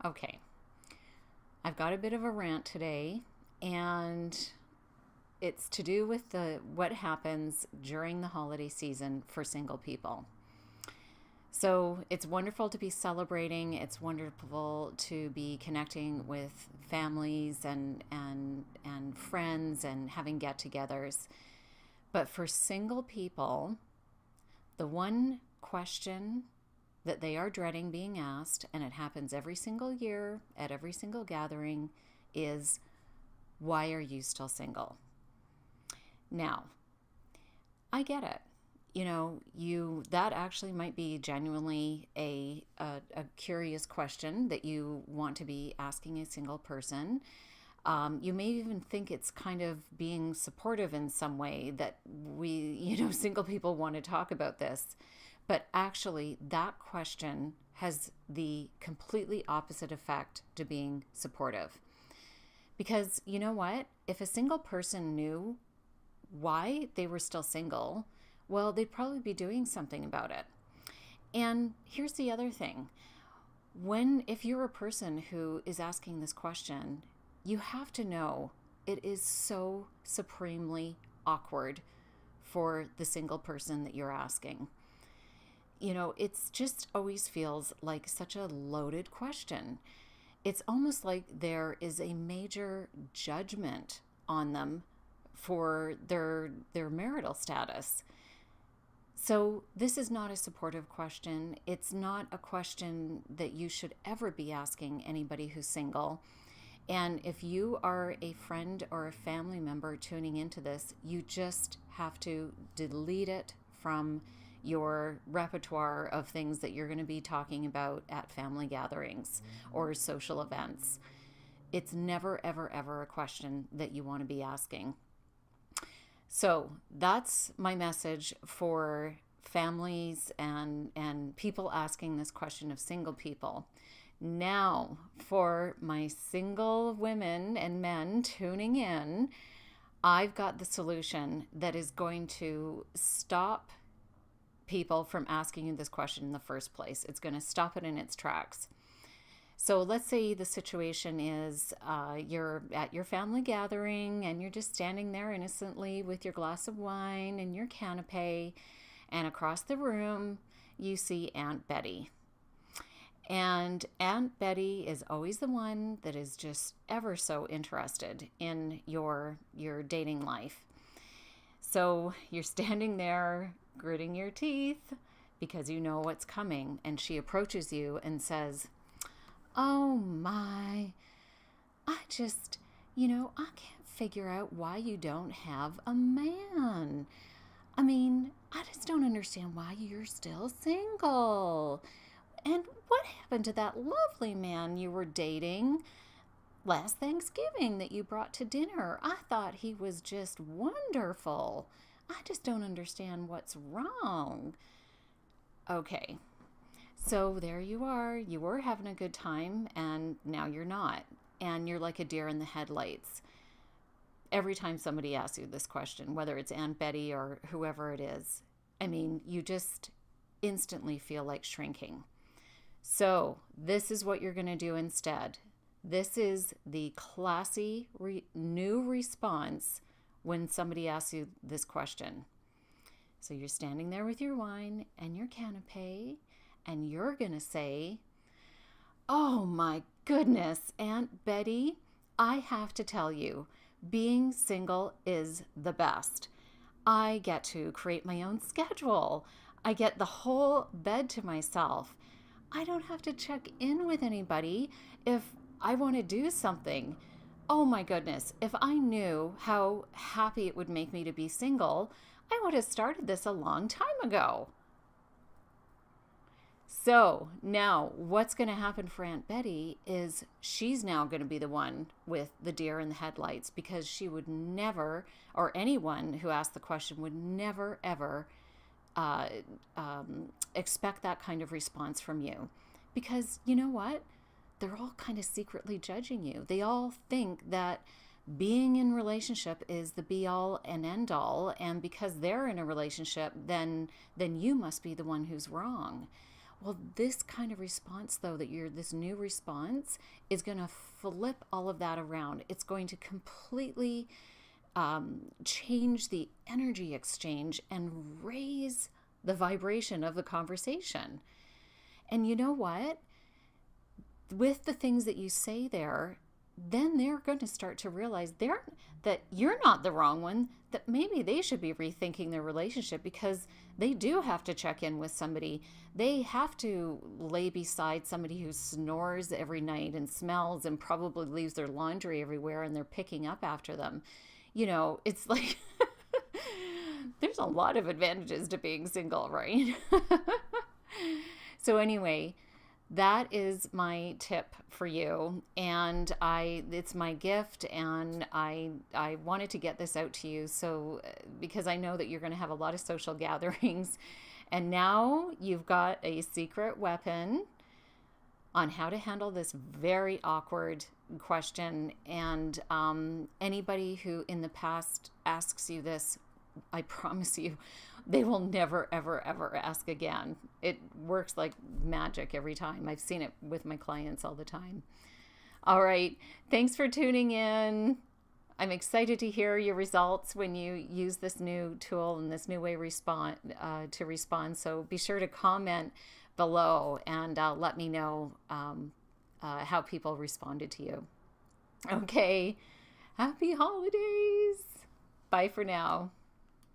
Okay, I've got a bit of a rant today, and it's to do with the what happens during the holiday season for single people. So it's wonderful to be celebrating. It's wonderful to be connecting with families and friends and having get-togethers. But for single people, the one question that they are dreading being asked, and it happens every single year at every single gathering, is why are you still single? Now, I get it. You that actually might be genuinely a curious question that you want to be asking a single person. You may even think it's kind of being supportive in some way that single people want to talk about this. But actually, that question has the completely opposite effect to being supportive. Because you know what? If a single person knew why they were still single, well, they'd probably be doing something about it. And here's the other thing. If you're a person who is asking this question, you have to know it is so supremely awkward for the single person that you're asking. It's just always feels like such a loaded question. It's almost like there is a major judgment on them for their marital status. So this is not a supportive question. It's not a question that you should ever be asking anybody who's single. And if you are a friend or a family member tuning into this, you just have to delete it from your repertoire of things that you're going to be talking about at family gatherings or social events. It's never, ever, ever a question that you want to be asking. So that's my message for families and people asking this question of single people. Now, for my single women and men tuning in, I've got the solution that is going to stop people from asking you this question in the first place. It's going to stop it in its tracks. So let's say the situation is you're at your family gathering and you're just standing there innocently with your glass of wine and your canapé, and across the room you see Aunt Betty. And Aunt Betty is always the one that is just ever so interested in your dating life. So you're standing there gritting your teeth because you know what's coming, and she approaches you and says, "Oh my, I can't figure out why you don't have a man. I mean, I just don't understand why you're still single. And what happened to that lovely man you were dating last Thanksgiving that you brought to dinner? I thought he was just wonderful. I just don't understand what's wrong." Okay, so there you are. You were having a good time, and now you're not. And you're like a deer in the headlights. Every time somebody asks you this question, whether it's Aunt Betty or whoever it is, I mean, you just instantly feel like shrinking. So this is what you're going to do instead. This is the classy new response when somebody asks you this question. So you're standing there with your wine and your canapé, and you're going to say, "Oh my goodness, Aunt Betty, I have to tell you, being single is the best. I get to create my own schedule. I get the whole bed to myself. I don't have to check in with anybody if I want to do something. Oh my goodness, if I knew how happy it would make me to be single, I would have started this a long time ago." So now what's going to happen for Aunt Betty is she's now going to be the one with the deer in the headlights, because she would never, or anyone who asked the question would never, ever uh, expect that kind of response from you. Because you know what? They're all kind of secretly judging you. They all think that being in relationship is the be all and end all, and because they're in a relationship, then you must be the one who's wrong. Well, this kind of response, though, this new response is going to flip all of that around. It's going to completely change the energy exchange and raise the vibration of the conversation. And you know what? With the things that you say there, then they're going to start to realize that you're not the wrong one, that maybe they should be rethinking their relationship, because they do have to check in with somebody. They have to lay beside somebody who snores every night and smells and probably leaves their laundry everywhere, and they're picking up after them. It's like there's a lot of advantages to being single, right? So anyway, that is my tip for you, and it's my gift, and I wanted to get this out to you, so because I know that you're going to have a lot of social gatherings, and now you've got a secret weapon on how to handle this very awkward question. And anybody who in the past asks you this, I promise you, they will never, ever, ever ask again. It works like magic every time. I've seen it with my clients all the time. All right. Thanks for tuning in. I'm excited to hear your results when you use this new tool and this new way to respond. So be sure to comment below and let me know how people responded to you. Okay. Happy holidays. Bye for now.